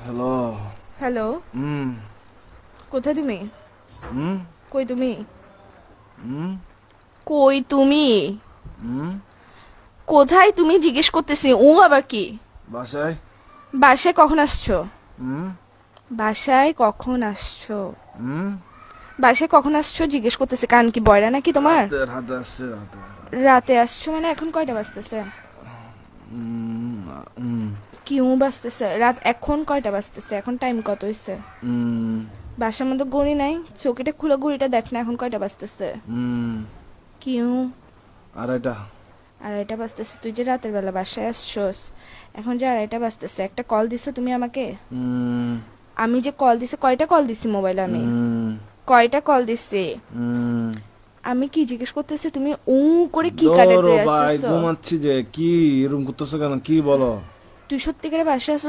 Hello. Hello, হুম। কোথায় তুমি? হুম। কই তুমি? হুম। কই তুমি? হুম। কোথায় তুমি জিজ্ঞেস করতেছি, ও আবার কি? বাসায়। বাসায় কখন আসছো? হুম। বাসায় কখন আসছো? হুম। বাসায় কখন আসছো জিজ্ঞেস করতেছি, কান কি বয়রা নাকি তোমার? রাতে আসছে রাতে। রাতে আসছো মানে এখন কয়টা বাজতেছে? হুম। হুম। কিউ বাজতেছে রাত, এখন কয়টা বাজতেছে? এখন টাইম কত হইছে? হুম। বাসার মধ্যে ঘড়ি নাই? চৌকিটা খুলে ঘড়িটা দেখ না, এখন কয়টা বাজতেছে? হুম। কিউ আড়াইটা। আড়াইটা বাজতেছে। তুই যে রাতের বেলা বাসায় আসছোস, এখন যে আড়াইটা বাজতেছে, একটা কল দিছো তুমি আমাকে? হুম। আমি যে কল দিছি, কয়টা কল দিছি মোবাইলে আমি? হুম। কয়টা কল দিছি? হুম। আমি কি জিজ্ঞেস করতেছি, তুমি উ করে কি দৌড়ো কাটাতে ভাই, যাচ্ছ? ঘুমাচ্ছি যে। কি এরকম করতেছো কেন? কি বলো? তুই সত্যিকারে বাসায় আসছিস?